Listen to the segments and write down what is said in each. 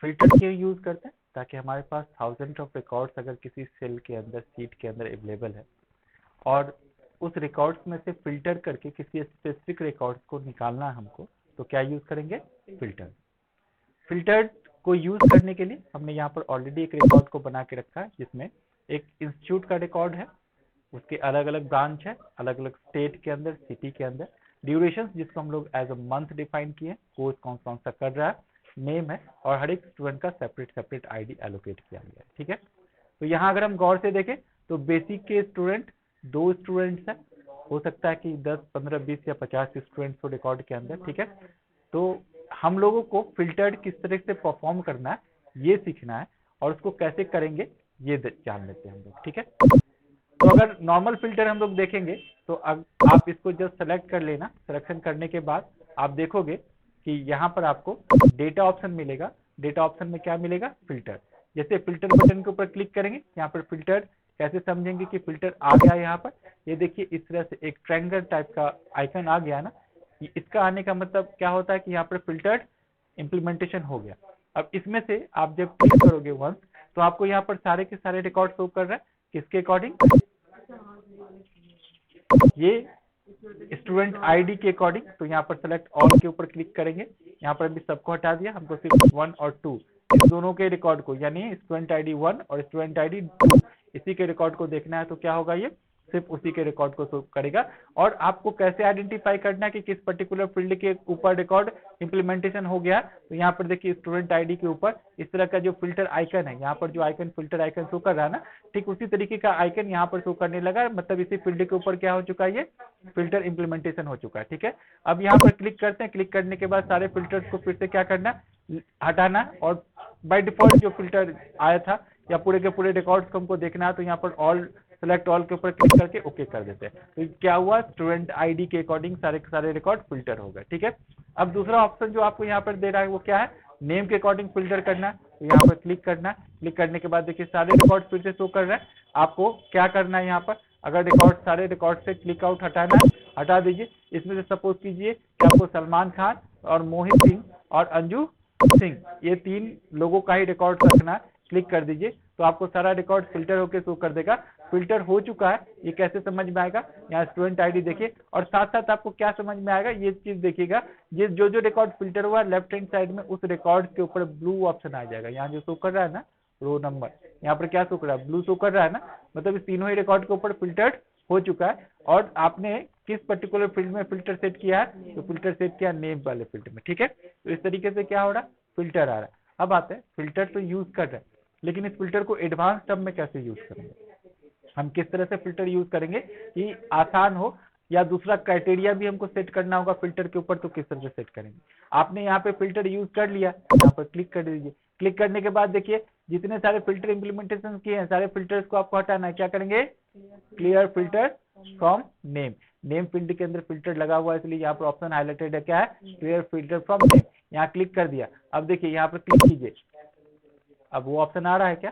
Filter क्यों use करते हैं? ताकि हमारे पास थाउजेंड ऑफ रिकॉर्ड्स अगर किसी सेल के अंदर, सीट के अंदर अवेलेबल है, और उस रिकॉर्ड्स में से फिल्टर करके किसी स्पेसिफिक रिकॉर्ड्स को निकालना है हमको, तो क्या यूज करेंगे? फिल्टर। फिल्टर को यूज करने के लिए हमने यहाँ पर ऑलरेडी एक रिकॉर्ड को बना के रखा है, जिसमें एक इंस्टीट्यूट का रिकॉर्ड है, उसके अलग अलग ब्रांच है, अलग अलग स्टेट के अंदर, सिटी के अंदर, ड्यूरेशन जिसको हम लोग एज अ मंथ डिफाइन किए, कोर्स कौन कौन सा कर रहा है, नेम है, और हर एक स्टूडेंट का सेपरेट सेपरेट आईडी एलोकेट किया गया है। ठीक है, तो यहाँ अगर हम गौर से देखें तो बेसिक के स्टूडेंट 2 स्टूडेंट्स हैं, हो सकता है कि 10, 15, 20 या 50 स्टूडेंट्स को रिकॉर्ड के अंदर। ठीक है, तो हम लोगों को फिल्टर्ड किस तरह से परफॉर्म करना है ये सीखना है, और उसको कैसे करेंगे ये जान लेते हैं हम लोग। ठीक है, तो अगर नॉर्मल फिल्टर हम लोग देखेंगे तो आप इसको जस्ट सेलेक्ट कर लेना। सिलेक्शन करने के बाद आप देखोगे कि यहाँ पर आपको डेटा ऑप्शन मिलेगा। डेटा ऑप्शन में क्या मिलेगा? फिल्टर। जैसे फिल्टर बटन के ऊपर क्लिक करेंगे, यहाँ पर फिल्टर कैसे समझेंगे कि फिल्टर आ गया यहाँ पर। ये देखिए इस तरह से एक ट्रायंगल टाइप का आइकन आ गया ना, इसका आने का मतलब क्या होता है कि यहाँ पर फिल्टर्ड इम्प्लीमेंटेशन हो गया। अब इसमें से आप जब क्लिक करोगे वंस, तो आपको यहाँ पर सारे के सारे रिकॉर्ड शो कर रहा है, किसके अकॉर्डिंग? ये स्टूडेंट आईडी के अकॉर्डिंग। तो यहाँ पर सेलेक्ट ऑल के ऊपर क्लिक करेंगे, यहाँ पर भी सबको हटा दिया, हमको सिर्फ 1 और 2 इस दोनों के रिकॉर्ड को, यानी स्टूडेंट आईडी 1 और स्टूडेंट आईडी 2 इसी के रिकॉर्ड को देखना है। तो क्या होगा? ये सिर्फ उसी के रिकॉर्ड को शो करेगा। और आपको कैसे आइडेंटिफाई करना है कि किस पर्टिकुलर फील्ड के ऊपर रिकॉर्ड इंप्लीमेंटेशन हो गया? तो यहाँ पर देखिए स्टूडेंट आईडी के ऊपर इस तरह का जो फिल्टर आइकन है, यहाँ पर जो आइकन फिल्टर आइकन शो कर रहा है ना, ठीक उसी तरीके का आइकन यहाँ पर शो करने लगा, मतलब इसी फील्ड के ऊपर क्या हो चुका है? ये फिल्टर इंप्लीमेंटेशन हो चुका है। ठीक है, अब यहाँ पर क्लिक करते हैं। क्लिक करने के बाद सारे फिल्टर्स को फिर से क्या करना? हटाना, और बाय डिफॉल्ट जो फिल्टर आया था या पूरे के पूरे रिकॉर्ड्स को हमको देखना है, तो यहाँ पर ऑल सेलेक्ट ऑल के ऊपर क्लिक करके ओके कर देते हैं। तो क्या हुआ? स्टूडेंट आईडी के अकॉर्डिंग सारे के सारे रिकॉर्ड फिल्टर हो गए। ठीक है, अब दूसरा ऑप्शन जो आपको यहाँ पर दे रहा है वो क्या है? नेम के अकॉर्डिंग फिल्टर करना। तो यहाँ पर क्लिक करना, क्लिक करने के बाद देखिए सारे रिकॉर्ड फिर से शो कर रहे हैं। आपको क्या करना है? यहाँ पर अगर रिकॉर्ड सारे रिकॉर्ड से क्लिक आउट हटाना है, हटा दीजिए। इसमें से सपोज कीजिए कि आपको सलमान खान और मोहित सिंह और अंजू सिंह ये 3 लोगों का ही रिकॉर्ड रखना है। क्लिक कर दीजिए, तो आपको सारा रिकॉर्ड फिल्टर होकर शो कर देगा। फिल्टर हो चुका है, ये कैसे समझ में आएगा? यहाँ स्टूडेंट आईडी देखिए, और साथ साथ आपको क्या समझ में आएगा ये चीज देखिएगा, ये जो जो रिकॉर्ड फिल्टर हुआ लेफ्ट हैंड साइड में उस रिकॉर्ड के ऊपर ब्लू ऑप्शन आ जाएगा। यहाँ जो शो कर रहा है ना रो नंबर, यहाँ पर क्या शो कर रहा है? ब्लू शो कर रहा है ना, मतलब इस तीनों ही रिकॉर्ड के ऊपर फिल्टर्ड हो चुका है। और आपने किस पर्टिकुलर फील्ड में फिल्टर सेट किया है? तो फिल्टर सेट किया नेम वाले फील्ड में। ठीक है, तो इस तरीके से क्या हो रहा है? फिल्टर आ रहा है। अब आते हैं फिल्टर तो यूज कर रहे हैं, लेकिन इस फिल्टर को एडवांस टर्म में कैसे यूज करेंगे? हम किस तरह से फिल्टर यूज करेंगे कि आसान हो, या दूसरा क्राइटेरिया भी हमको सेट करना होगा फिल्टर के ऊपर, तो किस तरह से सेट करेंगे? आपने यहाँ पे फिल्टर यूज कर लिया, यहाँ पर क्लिक कर दीजिए। क्लिक करने के बाद देखिए जितने सारे फिल्टर इंप्लीमेंटेशन किए हैं सारे फिल्टर्स को आपको हटाना है। क्या करेंगे? Clear filter from name. Name field के अंदर फिल्टर लगा हुआ है, इसलिए यहाँ पर ऑप्शन हाईलाइटेड है, क्या है? Clear filter from name. यहाँ क्लिक कर दिया। अब देखिए यहाँ पर क्लिक कीजिए, अब वो ऑप्शन आ रहा है क्या?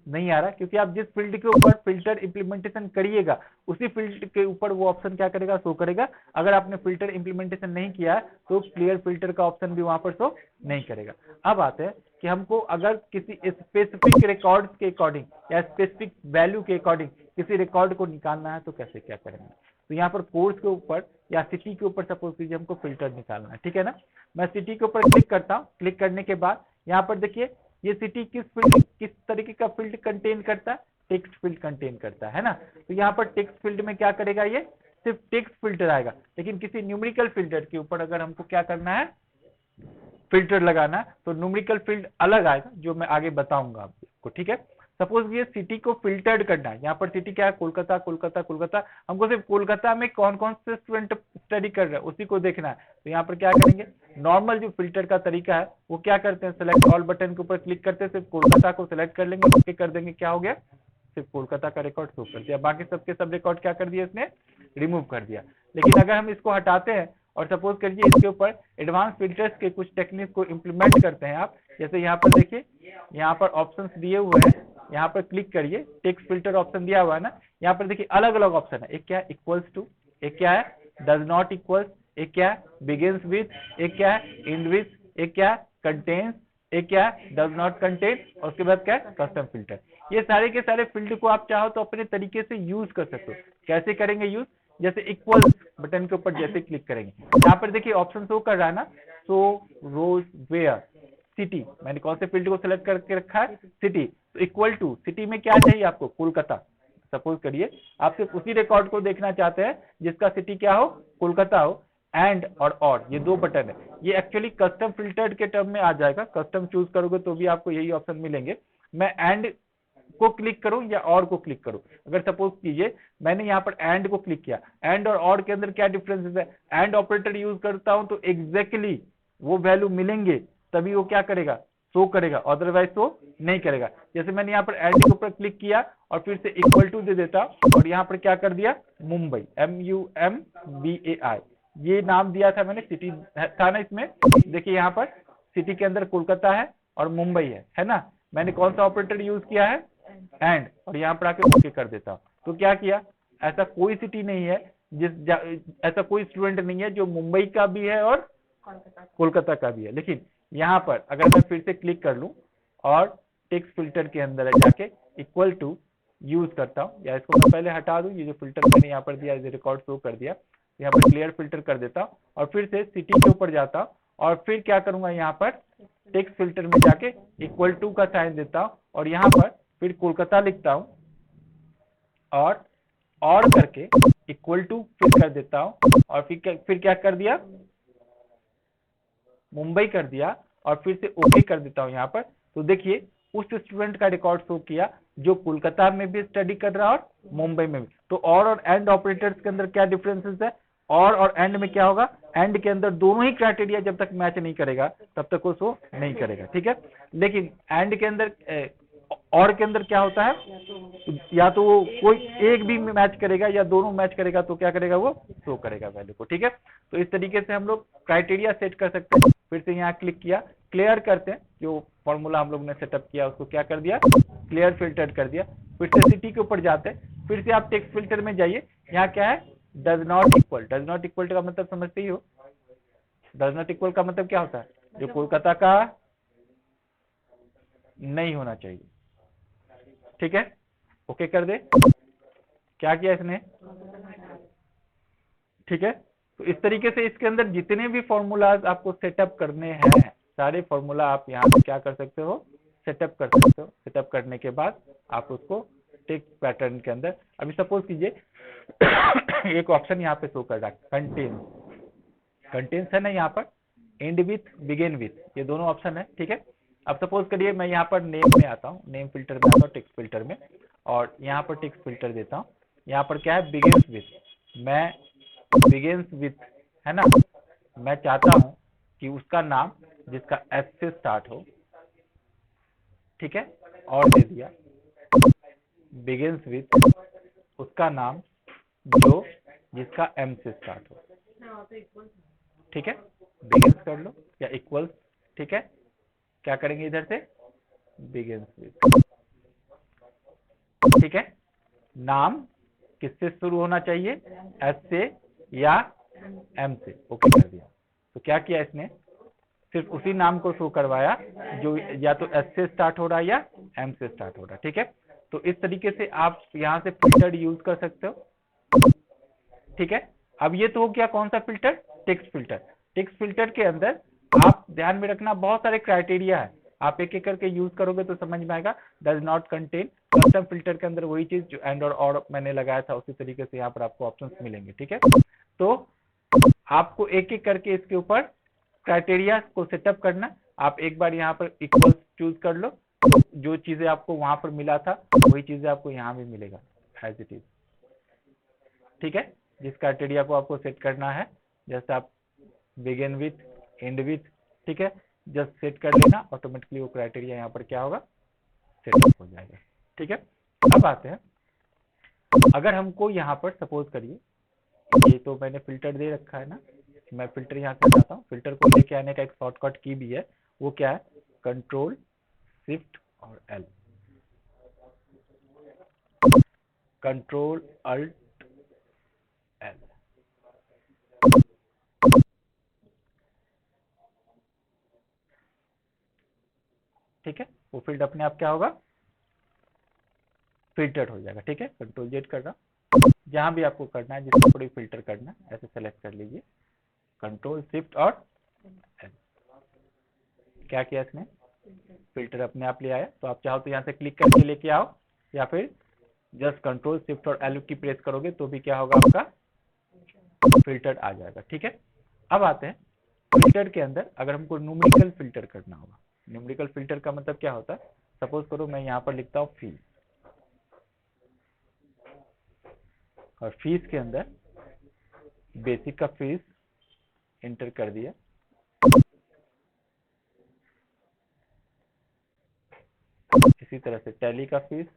नहीं आ रहा, क्योंकि आप जिस फील्ड के ऊपर फिल्टर इंप्लीमेंटेशन करिएगा उसी फील्ड के ऊपर वो ऑप्शन क्या करेगा? शो करेगा। अगर आपने फिल्टर इंप्लीमेंटेशन नहीं किया तो क्लियर फिल्टर का ऑप्शन भी वहां पर शो नहीं करेगा। अब आते हैं कि हमको अगर किसी स्पेसिफिक रिकॉर्ड के अकॉर्डिंग या स्पेसिफिक वैल्यू के अकॉर्डिंग किसी रिकॉर्ड को निकालना है, तो कैसे क्या करेंगे? तो यहाँ पर कोर्स के ऊपर या सिटी के ऊपर सपोज कीजिए हमको फिल्टर निकालना है। ठीक है ना, मैं सिटी के ऊपर क्लिक करता हूँ। क्लिक करने के बाद यहाँ पर देखिए ये सिटी किस तरीके का फील्ड कंटेन करता है? टेक्स्ट फील्ड कंटेन करता है ना। तो यहाँ पर टेक्स्ट फील्ड में क्या करेगा? ये सिर्फ टेक्स्ट फिल्टर आएगा। लेकिन किसी न्यूमेरिकल फिल्टर के ऊपर अगर हमको क्या करना है? फिल्टर लगाना है, तो न्यूमेरिकल फील्ड अलग आएगा, जो मैं आगे बताऊंगा आपको। ठीक है, सपोज ये सिटी को फिल्टर्ड करना है। यहाँ पर सिटी क्या है? कोलकाता, कोलकाता, कोलकाता। हमको सिर्फ कोलकाता में कौन कौन से स्टूडेंट स्टडी कर रहे हैं उसी को देखना है। तो यहाँ पर क्या करेंगे? नॉर्मल जो फिल्टर का तरीका है वो क्या करते हैं? सेलेक्ट ऑल बटन के ऊपर क्लिक करते हैं, सिर्फ कोलकाता को सिलेक्ट कर लेंगे, ओके कर देंगे। क्या हो गया? सिर्फ कोलकाता का रिकॉर्ड शो कर दिया, बाकी सबके सब रिकॉर्ड क्या कर दिया? इसने रिमूव कर दिया। लेकिन अगर हम इसको हटाते हैं और सपोज करिए इसके ऊपर एडवांस फिल्टर्स के कुछ टेक्निक को इंप्लीमेंट करते हैं आप, जैसे यहाँ पर देखिए यहाँ पर ऑप्शंस दिए हुए हैं, यहाँ पर क्लिक करिए, टेक्स्ट फिल्टर ऑप्शन दिया हुआ है ना। यहाँ पर देखिए अलग अलग ऑप्शन है, एक क्या है? इक्वल्स टू, एक क्या है? डज नॉट इक्वल्स, एक क्या है? बिगिंस विथ, एक क्या है? एंड विथ, एक क्या है? कंटेन्स, एक क्या है, डज नॉट कंटेन, और उसके बाद क्या है, कस्टम फिल्टर। ये सारे के सारे फील्ड को आप चाहो तो अपने तरीके से यूज कर सकते हो। कैसे करेंगे यूज, जैसे इक्वल बटन के ऊपर जैसे क्लिक करेंगे, यहाँ पर देखिए ऑप्शन शो कर रहा है ना, सो रोज वेयर सिटी, मैंने कौन से फील्ड को सिलेक्ट करके रखा है, सिटी। तो इक्वल टू सिटी में क्या चाहिए आपको, कोलकाता। सपोज करिए आप सिर्फ उसी रिकॉर्ड को देखना चाहते हैं जिसका सिटी क्या हो, कोलकाता हो। एंड और ये दो बटन है, ये एक्चुअली कस्टम फिल्टर्ड के टर्म में आ जाएगा। कस्टम चूज करोगे तो भी आपको यही ऑप्शन मिलेंगे। मैं एंड को क्लिक करूं या और को क्लिक करूं, अगर सपोज कीजिए मैंने यहाँ पर एंड को क्लिक किया, एंड और के अंदर क्या डिफरेंसेस है, एंड ऑपरेटर यूज करता हूं तो एग्जैक्टली वो वैल्यू मिलेंगे तभी वो क्या करेगा, शो करेगा, अदरवाइज शो नहीं करेगा। जैसे मैंने यहाँ पर एंड के ऊपर क्लिक किया और फिर से इक्वल टू दे देता और यहाँ पर क्या कर दिया, मुंबई, MUMBAI, ये नाम दिया था मैंने, सिटी था ना इसमें। देखिए यहाँ पर सिटी के अंदर कोलकाता है और मुंबई है ना। मैंने कौन सा ऑपरेटर यूज किया है, एंड, और यहाँ पर आके ओके कर देता हूँ। तो क्या किया, ऐसा कोई सिटी नहीं है ऐसा कोई स्टूडेंट नहीं है जो मुंबई का भी है और कोलकाता का भी है। लेकिन यहाँ पर अगर मैं फिर से क्लिक कर लूं और टेक्स्ट फिल्टर के अंदर जाके इक्वल टू यूज करता हूँ, या इसको मैं पहले हटा दूं, ये जो फिल्टर मैंने यहाँ पर दिया रिकॉर्ड शो कर दिया, यहाँ पर क्लियर फिल्टर कर देता हूँ और फिर से सिटी के ऊपर जाता हूँ और फिर क्या करूंगा, यहाँ पर टेक्स्ट फिल्टर में जाके इक्वल टू का साइन देता हूँ और यहाँ पर फिर कोलकाता लिखता हूँ और करके इक्वल टू फिर कर देता हूँ और फिर क्या कर दिया, मुंबई कर दिया और फिर से ओके कर देता हूँ यहाँ पर। तो देखिए उस स्टूडेंट का रिकॉर्ड शो किया जो कोलकाता में भी स्टडी कर रहा और मुंबई में भी। तो और एंड ऑपरेटर्स के अंदर क्या डिफरेंसेस है, और एंड में क्या होगा, एंड के अंदर दोनों ही क्राइटेरिया जब तक मैच नहीं करेगा तब तक वो शो नहीं करेगा, ठीक है। लेकिन एंड के अंदर और के अंदर क्या होता है, या तो वो कोई एक भी मैच करेगा या दोनों मैच करेगा तो क्या करेगा, वो शो करेगा वैल्यू को, ठीक है। तो इस तरीके से हम लोग क्राइटेरिया सेट कर सकते हैं। फिर से यहाँ क्लिक किया, क्लियर करते हैं, जो फॉर्मूला हम लोग ने सेटअप किया उसको क्या कर दिया, क्लियर फिल्टर कर दिया। फिर से सिटी के ऊपर जाते हैं, फिर से आप टेक्स्ट फिल्टर में जाइए, यहाँ क्या है, does not equal. Does not equal का मतलब समझते ही हो, डज नॉट इक्वल का मतलब क्या होता है, जो कोलकाता का नहीं होना चाहिए, ठीक है। ओके कर दे, क्या किया इसने, ठीक है। तो इस तरीके से इसके अंदर जितने भी फॉर्मूलाज आपको सेटअप करने हैं, सारे फॉर्मूला आप यहाँ पे क्या कर सकते हो, सेटअप कर सकते हो। सेटअप करने के बाद आप उसको टेक्स्ट पैटर्न के अंदर, अभी सपोज कीजिए एक ऑप्शन यहाँ पे शो कर रहा है, कंटेन्स है ना, यहाँ पर एंड विथ, बिगिन विथ, ये दोनों ऑप्शन है, ठीक है। अब सपोज करिए मैं यहाँ पर नेम में आता हूँ, नेम फिल्टर में आता हूँ, टेक्स्ट फिल्टर में, और यहाँ पर टेक्स्ट फिल्टर देता हूँ। यहाँ पर क्या है, बिगिन्स विथ, मैं बिगिन्स विथ है ना, मैं चाहता हूं कि उसका नाम जिसका एस से स्टार्ट हो, ठीक है, और दे दिया बिगिन्स विथ उसका नाम जो जिसका एम से स्टार्ट हो, ठीक है। बिगिन्स कर लो या इक्वल्स, ठीक है। क्या करेंगे इधर से, बिगिन्स विथ, ठीक है। नाम किससे शुरू होना चाहिए, एस से या एम से, ओके कर दिया। तो क्या किया इसने, सिर्फ उसी नाम को शो करवाया जो या तो एस से स्टार्ट हो रहा है या एम से स्टार्ट हो रहा है, ठीक है। तो इस तरीके से आप यहां से फिल्टर यूज कर सकते हो, ठीक है। अब ये तो हो गया कौन सा filter, text filter. Text filter के अंदर आप ध्यान में रखना बहुत सारे क्राइटेरिया है, आप एक एक करके यूज करोगे तो समझ में आएगा। Does not contain, custom filter के अंदर वही चीज जो एंड और मैंने लगाया था उसी तरीके से यहाँ पर आपको ऑप्शंस मिलेंगे, ठीक है। तो आपको एक एक करके इसके ऊपर क्राइटेरिया को सेटअप करना। आप एक बार यहाँ पर इक्वल चूज कर लो, तो जो चीजें आपको वहां पर मिला था वही चीजें आपको यहाँ भी मिलेगा एज इट इज, ठीक है। जिस क्राइटेरिया को आपको सेट करना है, जैसे आप बिगिन विथ, एंड विथ, ठीक है, जस्ट सेट कर लेना, ऑटोमेटिकली वो क्राइटेरिया यहाँ पर क्या होगा, सेटअप हो जाएगा, ठीक है। अब आते हैं, अगर हमको यहाँ पर सपोज करिए, ये तो मैंने फिल्टर दे रखा है ना, मैं फिल्टर यहाँ कर जाता हूँ। फिल्टर को लेके आने का एक शॉर्टकट की भी है, वो क्या है, कंट्रोल शिफ्ट और एल, कंट्रोल अल्ट एल, ठीक है, वो फील्ड अपने आप क्या होगा, फिल्टर्ड हो जाएगा। ठीक है, कंट्रोल जेड कर रहा, जहां भी आपको करना है, जिसको भी फिल्टर करना है ऐसे सेलेक्ट कर लीजिए, कंट्रोल शिफ्ट और L। क्या किया इसने, फिल्टर अपने आप ले आया। तो आप चाहो तो यहाँ से क्लिक करके लेके आओ, या फिर जस्ट कंट्रोल शिफ्ट और L की प्रेस करोगे तो भी क्या होगा, आपका फिल्टर आ जाएगा। ठीक है, अब आते हैं फिल्टर के अंदर, अगर हमको न्यूमेरिकल फिल्टर करना होगा। न्यूमेरिकल फिल्टर का मतलब क्या होता है, सपोज करो मैं यहाँ पर लिखता हूँ फीस, और फीस के अंदर बेसिक का फीस इंटर कर दिया, इसी तरह से टैली का फीस,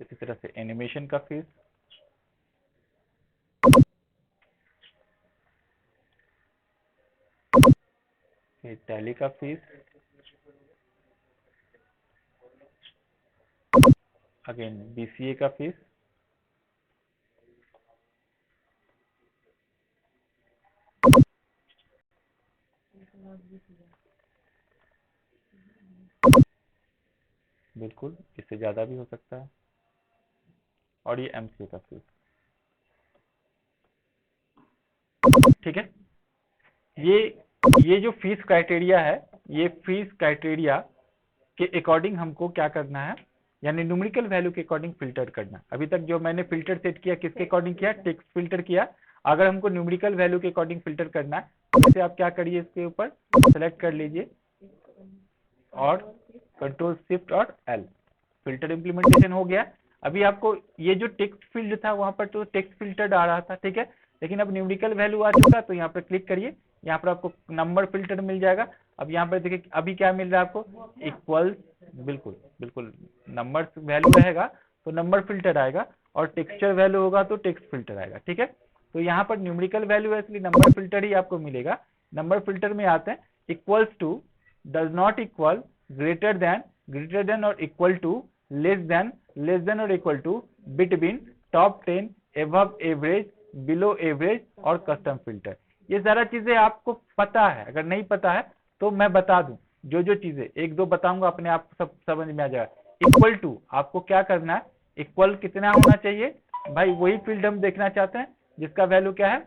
इसी तरह से एनिमेशन का फीस, फिर टैली का फीस, अगेन बीसीए का फीस, बिल्कुल इससे ज्यादा भी हो सकता है, और ये एमसीए का फीस। ठीक है, ये जो फीस क्राइटेरिया है, ये फीस क्राइटेरिया के अकॉर्डिंग हमको क्या करना है, यानी न्यूमेरिकल वैल्यू के अकॉर्डिंग फिल्टर करना। अभी तक जो मैंने फिल्टर सेट किया किसके अकॉर्डिंग किया, टेक्स्ट फिल्टर किया। अगर हमको न्यूमेरिकल वैल्यू के अकॉर्डिंग फिल्टर करना है, जैसे आप क्या करिए, इसके ऊपर सेलेक्ट कर लीजिए और कंट्रोल शिफ्ट और एल, फिल्टर इंप्लीमेंटेशन हो गया। अभी आपको ये जो टेक्स्ट फील्ड था वहां पर तो टेक्स्ट फिल्टर आ रहा था, ठीक है, लेकिन अब न्यूमेरिकल वैल्यू आ चुका, तो यहाँ पर क्लिक करिए, यहाँ पर आपको नंबर फिल्टर मिल जाएगा। अब यहाँ पर देखिए अभी क्या मिल रहा है आपको, इक्वल, बिल्कुल बिल्कुल नंबर वैल्यू रहेगा तो नंबर फिल्टर आएगा, और टेक्सचर वैल्यू होगा तो टेक्स्ट फिल्टर आएगा। ठीक है, तो यहाँ पर न्यूमेरिकल वैल्यू है इसलिए नंबर फिल्टर ही आपको मिलेगा। नंबर फिल्टर में आते हैं, equals to, does not equal, greater than और इक्वल टू, लेस देन और equal to, between, top 10, above average, below average और कस्टम फिल्टर। ये सारा चीजें आपको पता है, अगर नहीं पता है तो मैं बता दूं, जो जो चीजें एक दो बताऊंगा अपने आप सब समझ में आ जाएगा। इक्वल टू आपको क्या करना है, इक्वल कितना होना चाहिए भाई, वही फील्ड हम देखना चाहते हैं जिसका वैल्यू क्या है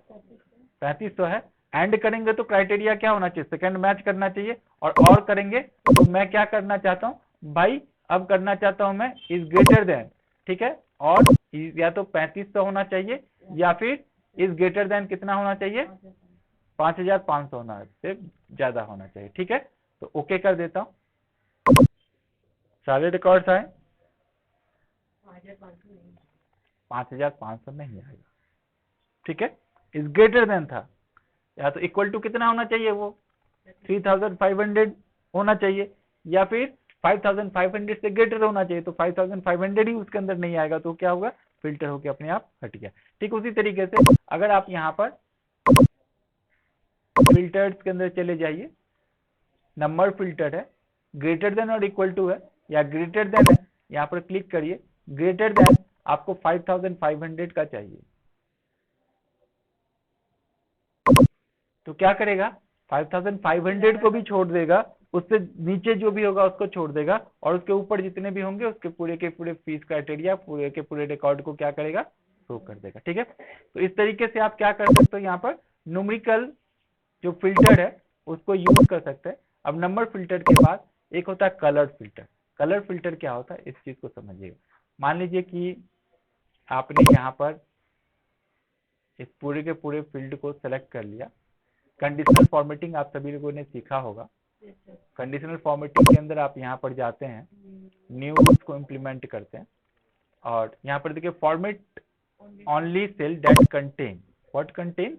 3500 है। एंड करेंगे तो क्राइटेरिया क्या होना चाहिए, सेकंड मैच करना चाहिए, और करेंगे तो मैं क्या करना चाहता हूं भाई, अब करना चाहता हूं मैं इज ग्रेटर देन, ठीक है, और या तो 3500 होना चाहिए, या फिर इज ग्रेटर देन कितना होना चाहिए, 5500 होना से ज्यादा होना चाहिए। ठीक है, तो ओके कर देता हूं, सारे रिकॉर्ड्स आए, 5500 नहीं आएगा। ठीक है, इज ग्रेटर देन था, या तो इक्वल टू कितना होना चाहिए, वो 3500 होना चाहिए, या फिर 5500 से ग्रेटर होना चाहिए, तो 5500 ही उसके अंदर नहीं आएगा, तो क्या होगा, फिल्टर होकर अपने आप हट गया। ठीक उसी तरीके से अगर आप यहाँ पर फिल्टर्स के अंदर चले जाइए, नंबर फिल्टर है, ग्रेटर देन और इक्वल टू है, या ग्रेटर देन है, यहाँ पर क्लिक करिए, ग्रेटर देन आपको 5500 का चाहिए, तो क्या करेगा, 5500 को भी छोड़ देगा, उससे नीचे जो भी होगा उसको छोड़ देगा, और उसके ऊपर जितने भी होंगे उसके पूरे के पूरे फीस क्राइटेरिया, पूरे के पूरे रिकॉर्ड को क्या करेगा, शो कर देगा। ठीक है, तो इस तरीके से आप क्या कर सकते हो, यहाँ पर न्यूमेरिकल जो फिल्टर है उसको यूज कर सकते हैं। अब नंबर फिल्टर के बाद एक होता है कलर फिल्टर। कलर फिल्टर क्या होता है, इस चीज को समझिएगा। मान लीजिए कि आपने यहाँ पर इस पूरे के पूरे फील्ड को सेलेक्ट कर लिया, कंडीशनल फॉर्मेटिंग आप सभी लोगों ने सीखा होगा। कंडीशनल फॉर्मेटिंग के अंदर आप यहाँ पर जाते हैं, न्यू को इम्प्लीमेंट करते हैं, और यहाँ पर देखिए format only cell that contain, what contain,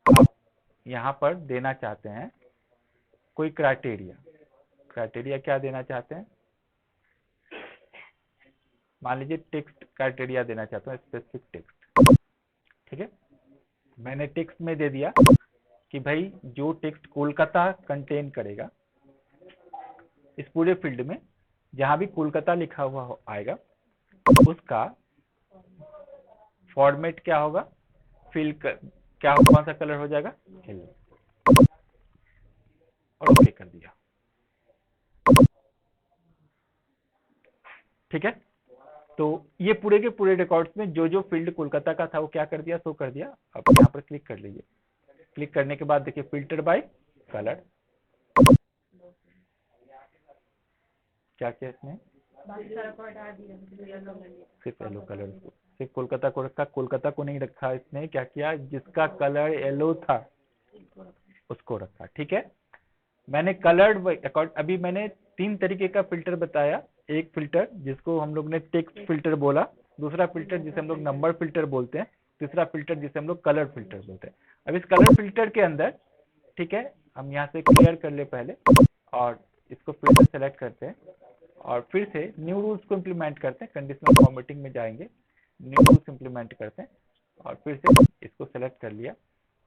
आप यहाँ पर देना चाहते हैं कोई क्राइटेरिया, क्राइटेरिया क्या देना चाहते हैं, मान लीजिए टेक्स्ट क्राइटेरिया देना चाहता हूँ, स्पेसिफिक टेक्स्ट। ठीक है, मैंने टेक्स्ट में दे दिया कि भाई जो टेक्स्ट कोलकाता कंटेन करेगा इस पूरे फील्ड में, जहां भी कोलकाता लिखा हुआ आएगा उसका फॉर्मेट क्या होगा, क्या कौन सा कलर हो जाएगा, येलो। और ओके कर दिया। ठीक है, तो ये पूरे के पूरे रिकॉर्ड्स में जो जो फील्ड कोलकाता का था वो क्या कर दिया, शो कर दिया। अब यहाँ पर क्लिक कर लीजिए। क्लिक करने के बाद देखिए फिल्टर बाय कलर, क्या क्या इसमें सिर्फ येलो कलर, सिर्फ कोलकाता को रखा, कोलकाता को नहीं रखा इसने, क्या किया, जिसका कलर येलो था उसको रखा। ठीक है, मैंने कलर्ड अकॉर्ड, अभी मैंने 3 तरीके का फिल्टर बताया। एक फिल्टर जिसको हम लोग ने टेक्स्ट फिल्टर बोला, दूसरा फिल्टर जिसे हम लोग नंबर फिल्टर बोलते हैं, तीसरा फिल्टर जिसे हम लोग कलर फिल्टर बोलते हैं। अब इस कलर फिल्टर के अंदर, ठीक है, हम यहाँ से क्लियर कर ले पहले और इसको फिर से सेलेक्ट करते हैं और फिर से न्यू रूल्स को इम्प्लीमेंट करते हैं। कंडीशनल फॉर्मेटिंग में जाएंगे, न्यू रूल्स इम्प्लीमेंट करते हैं और फिर से इसको सेलेक्ट कर लिया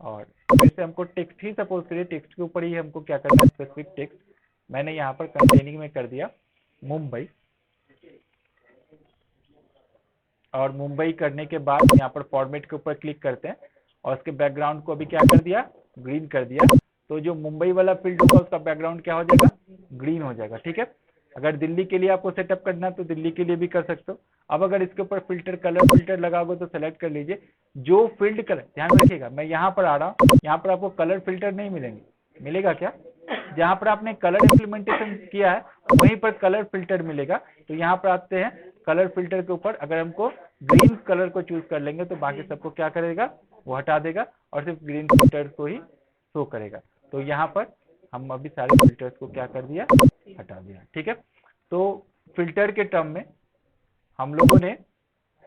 और फिर से हमको टेक्स्ट ही सपोज करिए, टेक्स्ट के ऊपर ही हमको क्या करना है, स्पेसिफिक टेक्स्ट। मैंने यहाँ पर कंटेनिंग में कर दिया मुंबई, और मुंबई करने के बाद यहाँ पर फॉर्मेट के ऊपर क्लिक करते हैं और उसके बैकग्राउंड को अभी क्या कर दिया, ग्रीन कर दिया। तो जो मुंबई वाला फील्ड होगा उसका बैकग्राउंड क्या हो जाएगा, ग्रीन हो जाएगा। ठीक है, अगर दिल्ली के लिए आपको सेटअप करना है तो दिल्ली के लिए भी कर सकते हो। अब अगर इसके ऊपर फिल्टर कलर फिल्टर लगाओगे तो सेलेक्ट कर लीजिए जो फील्ड कलर, ध्यान रखिएगा मैं यहाँ पर आ रहा हूँ, यहाँ पर आपको कलर फिल्टर नहीं मिलेंगे, मिलेगा क्या, जहाँ पर आपने कलर इम्प्लीमेंटेशन किया है वहीं पर कलर फिल्टर मिलेगा। तो यहाँ पर आते हैं कलर फिल्टर के ऊपर, अगर हमको ग्रीन कलर को चूज कर लेंगे तो बाकी सबको क्या करेगा, वो हटा देगा और सिर्फ ग्रीन फिल्टर को ही शो करेगा। तो यहाँ पर हम अभी सारे फिल्टर्स को क्या कर दिया, हटा दिया। ठीक है, तो फिल्टर के टर्म में हम लोगों ने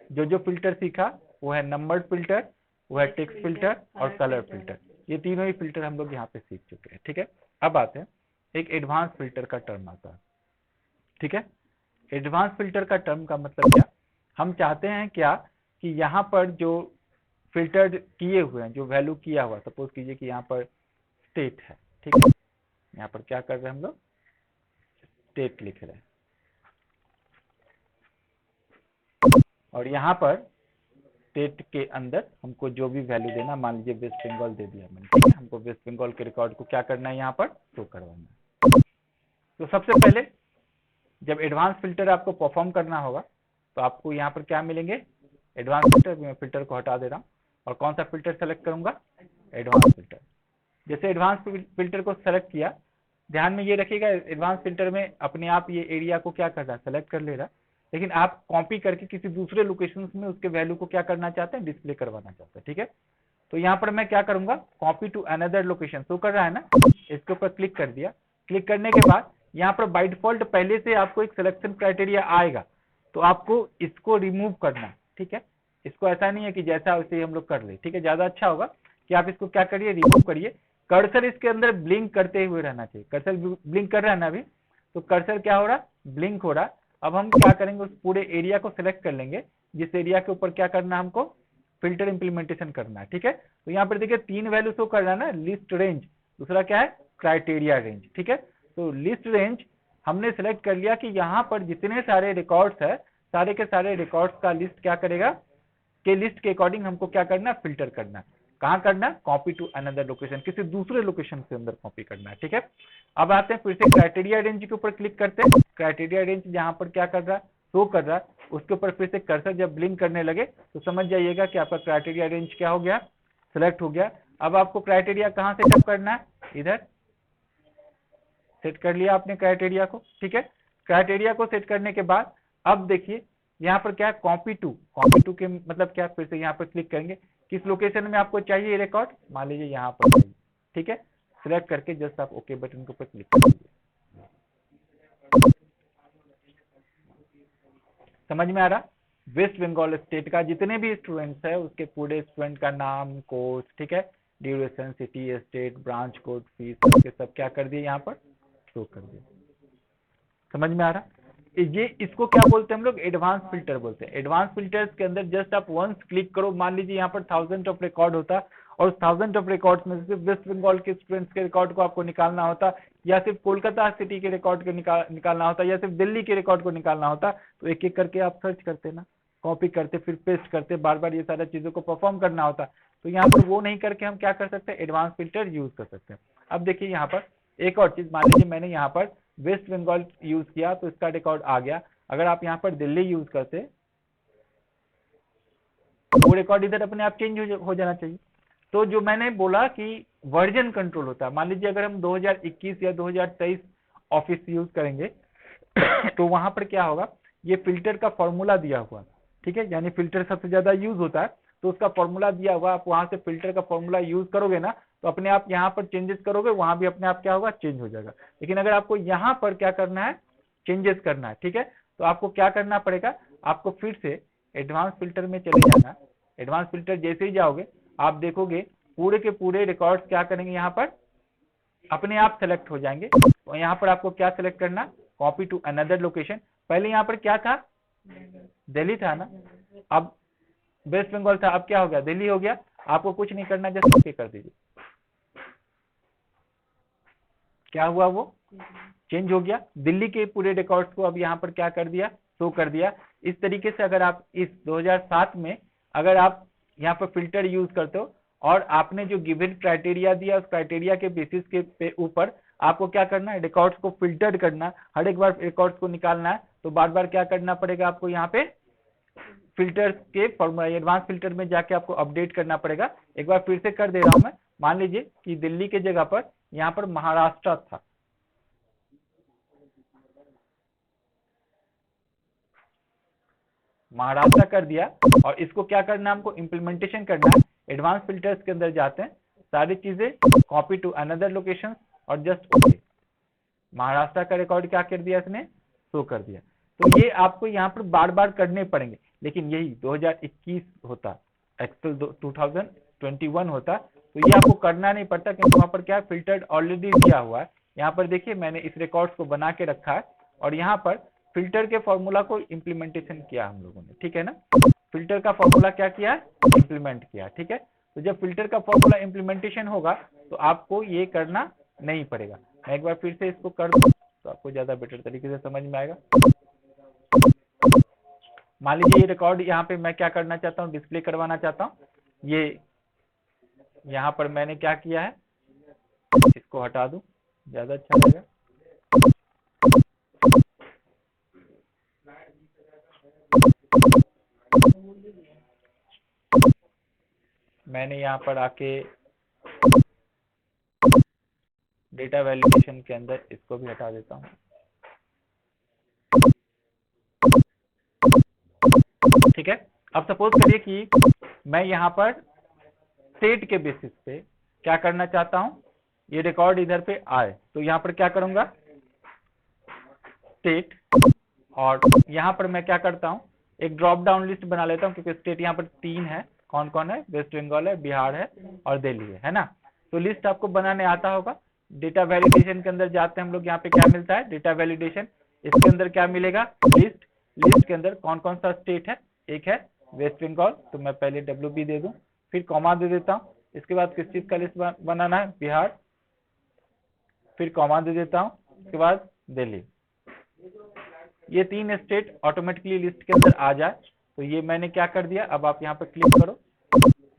जो जो फिल्टर सीखा वो है नंबर्ड फिल्टर, वो है टेक्स्ट फिल्टर और कलर फिल्टर। ये तीनों ही फिल्टर हम लोग यहाँ पे सीख चुके हैं। ठीक है, अब आते हैं एक एडवांस फिल्टर का टर्म आता है। ठीक है, एडवांस फिल्टर का टर्म का मतलब क्या, हम चाहते हैं क्या कि यहाँ पर जो फिल्टर किए हुए हैं, जो वैल्यू किया हुआ, सपोज कीजिए कि यहाँ पर स्टेट है। ठीक है, यहाँ पर क्या कर रहे हैं हम लोग, स्टेट लिख रहे हैं और यहाँ पर स्टेट के अंदर हमको जो भी वैल्यू देना, मान लीजिए वेस्ट बंगाल दे दिया मैंने। ठीक है, हमको वेस्ट बंगाल के रिकॉर्ड को क्या करना है, यहाँ पर शो करवाना है। तो सबसे पहले जब एडवांस फिल्टर आपको परफॉर्म करना होगा तो आपको यहाँ पर क्या मिलेंगे, एडवांस फिल्टर। मैं फिल्टर को हटा दे रहा हूँ और कौन सा फिल्टर सेलेक्ट करूंगा, एडवांस फिल्टर। जैसे एडवांस फिल्टर को सेलेक्ट किया, ध्यान में ये रखिएगा एडवांस फिल्टर में अपने आप ये एरिया को क्या कर रहा है, सेलेक्ट कर ले रहा है, लेकिन आप कॉपी करके किसी दूसरे लोकेशन में उसके वैल्यू को क्या करना चाहते हैं, डिस्प्ले करवाना चाहते हैं। ठीक है, तो यहाँ पर मैं क्या करूंगा, copy to another location, show कर रहा है ना, इसके ऊपर क्लिक कर दिया। क्लिक करने के बाद यहाँ पर बाय डिफॉल्ट पहले से आपको एक सिलेक्शन क्राइटेरिया आएगा, तो आपको इसको रिमूव करना है। ठीक है, इसको ऐसा नहीं है कि जैसा वैसे हम लोग कर ले। ठीक है, ज्यादा अच्छा होगा कि आप इसको क्या करिए, रिमूव करिए। कर्सर इसके अंदर ब्लिंक करते हुए रहना चाहिए, कर्सर ब्लिंक कर रहा है ना अभी, तो कर्सर क्या हो रहा, ब्लिंक हो रहा। अब हम क्या करेंगे, उस पूरे एरिया को सिलेक्ट कर लेंगे जिस एरिया के ऊपर क्या करना है, हमको फिल्टर इंप्लीमेंटेशन करना है। ठीक है, तो यहाँ पर देखिए 3 वैल्यू शो कर रहा है ना, लिस्ट रेंज, दूसरा क्या है, क्राइटेरिया रेंज। ठीक है, तो लिस्ट रेंज हमने सेलेक्ट कर लिया कि यहाँ पर जितने सारे रिकॉर्ड्स है, सारे के सारे रिकॉर्ड्स का लिस्ट क्या करेगा, के लिस्ट के अकॉर्डिंग हमको क्या करना, फिल्टर करना। कहाँ करना, कॉपी टू अनदर लोकेशन, किसी दूसरे लोकेशन के अंदर कॉपी करना है। ठीक है, अब आते हैं फिर से क्राइटेरिया रेंज के ऊपर क्लिक करते हैं। क्राइटेरिया रेंज जहां पर क्या कर रहा है, शो कर रहा है, उसके ऊपर फिर से कर्सर जब ब्लिंक करने लगे तो समझ जाइएगा कि आपका क्राइटेरिया रेंज क्या हो गया, सिलेक्ट हो गया। अब आपको क्राइटेरिया कहाँ सेटअप करना है, इधर सेट कर लिया आपने क्राइटेरिया को। ठीक है, क्राइटेरिया को सेट करने के बाद अब देखिए यहाँ पर क्या है, कॉपी टू के मतलब क्या, फिर से यहाँ पर क्लिक करेंगे किस लोकेशन में आपको चाहिए रिकॉर्ड, मान लीजिए यहाँ पर चाहिए। ठीक है, सिलेक्ट करके जस्ट आप ओके बटन के ऊपर क्लिक कर दीजिए। समझ में आ रहा, वेस्ट बंगाल स्टेट का जितने भी स्टूडेंट्स है उसके पूरे स्टूडेंट का नाम, कोर्स, ठीक है, duration, city, state, branch code, fees, सब क्या कर दिए यहाँ पर शो कर दिए। समझ में आ रहा, ये इसको क्या बोलते हैं हम लोग, एडवांस फिल्टर बोलते हैं। एडवांस फिल्टर्स के अंदर जस्ट आप वंस क्लिक करो, मान लीजिए यहाँ पर 1000 ऑफ रिकॉर्ड होता और उस 1000 ऑफ रिकॉर्ड्स में से वेस्ट बंगाल के स्टूडेंट्स के रिकॉर्ड को आपको निकालना होता या सिर्फ कोलकाता सिटी के रिकॉर्ड को निकालना होता, या सिर्फ दिल्ली के रिकॉर्ड को निकालना होता, तो एक एक करके आप सर्च करते ना, कॉपी करते, फिर पेस्ट करते, बार बार ये सारा चीजों को परफॉर्म करना होता। तो यहाँ पर वो नहीं करके हम क्या कर सकते हैं, एडवांस फिल्टर यूज कर सकते हैं। अब देखिए यहाँ पर एक और चीज, मान लीजिए मैंने यहाँ पर वेस्ट बंगाल यूज किया तो इसका रिकॉर्ड आ गया। अगर आप यहाँ पर दिल्ली यूज करते, वो रिकॉर्ड इधर अपने आप चेंज हो जाना चाहिए। तो जो मैंने बोला कि वर्जन कंट्रोल होता है, मान लीजिए अगर हम 2021 या 2023 ऑफिस यूज करेंगे तो वहां पर क्या होगा, ये फिल्टर का फॉर्मूला दिया हुआ, ठीक है, यानी फिल्टर सबसे ज्यादा यूज होता है तो उसका फॉर्मूला दिया हुआ, आप वहां से फिल्टर का फॉर्मूला यूज करोगे ना तो अपने आप यहाँ पर चेंजेस करोगे, वहां भी अपने आप क्या होगा, चेंज हो जाएगा। लेकिन अगर आपको यहाँ पर क्या करना है, चेंजेस करना है, ठीक है, तो आपको क्या करना पड़ेगा, आपको फिर से एडवांस फिल्टर में चले जाना। एडवांस फिल्टर जैसे ही जाओगे आप देखोगे पूरे के पूरे रिकॉर्ड्स क्या करेंगे, यहाँ पर अपने आप सेलेक्ट हो जाएंगे। तो यहाँ पर आपको क्या सेलेक्ट करना, कॉपी टू अनदर लोकेशन। पहले यहाँ पर क्या था, दिल्ली था ना, अब वेस्ट बंगाल था, अब क्या हो गया, दिल्ली हो गया। आपको कुछ नहीं करना, जस्ट ओके कर दीजिए। क्या हुआ, वो चेंज हो गया, दिल्ली के पूरे रिकॉर्ड्स को अब यहाँ पर क्या कर दिया, शो कर दिया। इस तरीके से अगर आप इस 2007 में अगर आप यहाँ पर फिल्टर यूज करते हो और आपने जो गिवन क्राइटेरिया दिया, उस क्राइटेरिया के बेसिस के ऊपर आपको क्या करना है, रिकॉर्ड्स को फिल्टर करना, हर एक बार रिकॉर्ड्स को निकालना है, तो बार बार क्या करना पड़ेगा आपको, यहाँ पे फिल्टर्स के फॉर्मूला एडवांस फिल्टर में जाके आपको अपडेट करना पड़ेगा। एक बार फिर से कर दे रहा हूं मैं, मान लीजिए कि दिल्ली के जगह पर यहाँ पर महाराष्ट्र था, महाराष्ट्र कर दिया, और इसको क्या करना है, हमको इम्प्लीमेंटेशन करना है। एडवांस फिल्टर्स के अंदर जाते हैं, सारी चीजें कॉपी टू अनदर लोकेशन और जस्ट ओके। महाराष्ट्र का रिकॉर्ड क्या कर दिया इसने, शो कर दिया। तो ये आपको यहाँ पर बार बार करने पड़ेंगे, लेकिन यही 2021 होता, एक्सेल 2021 होता तो ये आपको करना नहीं पड़ता, क्योंकि वहां पर क्या फिल्टर ऑलरेडी दिया हुआ है। यहाँ पर देखिए मैंने इस रिकॉर्ड्स को बना के रखा है और यहाँ पर फिल्टर के फॉर्मूला को इम्प्लीमेंटेशन किया हम लोगों ने, ठीक है ना, फिल्टर का फॉर्मूला क्या किया, इम्प्लीमेंट किया, ठीक है। तो जब फिल्टर का फॉर्मूला इम्प्लीमेंटेशन होगा तो आपको ये करना नहीं पड़ेगा। मैं एक बार फिर से इसको कर दूं तो आपको ज्यादा बेटर तरीके से समझ में आएगा। मान लीजिए ये रिकॉर्ड यहाँ पे मैं क्या करना चाहता हूँ, डिस्प्ले करवाना चाहता हूँ। ये यहाँ पर मैंने क्या किया है, इसको हटा दूं ज्यादा अच्छा रहेगा। मैंने यहाँ पर आके डेटा वैलिडेशन के अंदर इसको भी हटा देता हूँ, ठीक है। अब सपोज करिए कि मैं यहाँ पर स्टेट के बेसिस पे क्या करना चाहता हूँ, ये रिकॉर्ड इधर पे आए, तो यहाँ पर क्या करूंगा, स्टेट, और यहाँ पर मैं क्या करता हूँ, एक ड्रॉप डाउन लिस्ट बना लेता हूँ, क्योंकि स्टेट यहाँ पर 3 है, कौन कौन है, वेस्ट बंगाल है, बिहार है और दिल्ली है ना। तो लिस्ट आपको बनाने आता होगा। डेटा वैलिडेशन के अंदर जाते हैं हम लोग, यहाँ पे क्या मिलता है, डेटा वैलिडेशन, इसके अंदर क्या मिलेगा, लिस्ट। लिस्ट के अंदर कौन कौन सा स्टेट है, एक है वेस्ट बंगाल, तो मैं पहले WB दे दूं, फिर कॉमा दे देता हूँ। इसके बाद किस चीज का लिस्ट बनाना है, बिहार, फिर कॉमा दे देता हूँ, उसके बाद दिल्ली। ये 3 स्टेट ऑटोमेटिकली लिस्ट के अंदर आ जाए, तो ये मैंने क्या कर दिया। अब आप यहाँ पर क्लिक करो,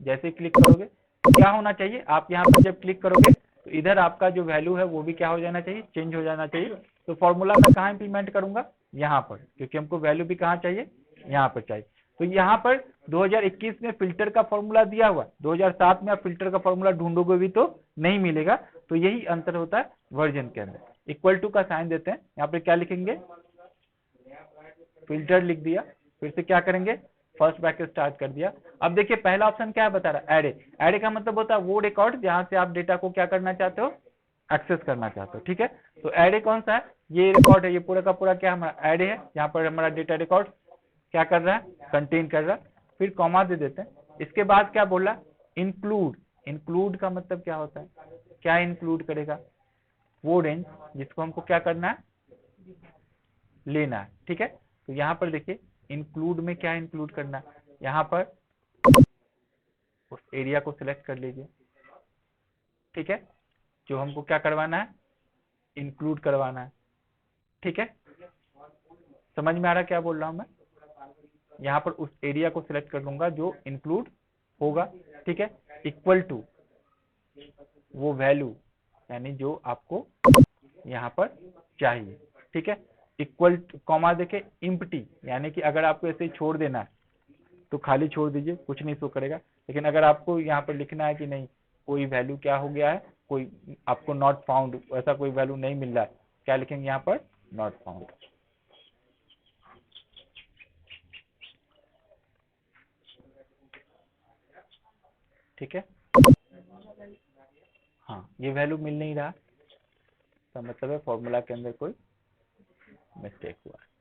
जैसे क्लिक करोगे तो क्या होना चाहिए, आप यहाँ पर जब क्लिक करोगे तो इधर आपका जो वैल्यू है वो भी क्या हो जाना चाहिए, चेंज हो जाना चाहिए। तो फॉर्मूला मैं कहाँ इंप्लीमेंट करूंगा, यहाँ पर, क्योंकि हमको वैल्यू भी कहाँ चाहिए, यहाँ पर चाहिए। तो यहाँ पर 2021 में फिल्टर का फॉर्मूला दिया हुआ, 2007 में आप फिल्टर का फॉर्मूला ढूंढोगे भी तो नहीं मिलेगा। तो यही अंतर होता है वर्जन के अंदर। इक्वल टू का साइन देते हैं, यहाँ पर क्या लिखेंगे, फिल्टर लिख दिया, फिर से क्या करेंगे, फर्स्ट ब्रैकेट स्टार्ट कर दिया। अब देखिए पहला ऑप्शन क्या बता रहा है, एरे। एरे का मतलब होता है वो रिकॉर्ड जहां से आप डेटा को क्या करना चाहते हो, एक्सेस करना चाहते हो, ठीक है। तो एरे कौन सा है, ये रिकॉर्ड है, ये पूरा का पूरा क्या हमारा एरे है, यहाँ पर हमारा डेटा रिकॉर्ड क्या कर रहा है, कंटेन कर रहा है। फिर कॉमा दे देते हैं। इसके बाद क्या बोला, इंक्लूड। इंक्लूड का मतलब क्या होता है, क्या इंक्लूड करेगा, वो रेंज जिसको हमको क्या करना है, लेना है, ठीक है। तो यहाँ पर देखिए इंक्लूड में क्या इंक्लूड करना है, यहाँ पर उस एरिया को सिलेक्ट कर लीजिए, ठीक है, जो हमको क्या करवाना है, इंक्लूड करवाना है। ठीक है, समझ में आ रहा क्या बोल रहा हूं मैं? यहाँ पर उस एरिया को सिलेक्ट कर लूंगा जो इंक्लूड होगा। ठीक है, इक्वल टू वो वैल्यू यानी जो आपको यहाँ पर चाहिए। ठीक है, इक्वल कॉमा देके इम्प्टी, यानी कि अगर आपको ऐसे ही छोड़ देना है तो खाली छोड़ दीजिए, कुछ नहीं शो करेगा। लेकिन अगर आपको यहाँ पर लिखना है कि नहीं कोई वैल्यू क्या हो गया है, कोई आपको नॉट फाउंड, ऐसा कोई वैल्यू नहीं मिल रहा है, क्या लिखेंगे यहाँ पर? Not found. ठीक है, हाँ ये वैल्यू मिल नहीं रहा, तो मतलब है फॉर्मूला के अंदर कोई मिस्टेक हुआ है।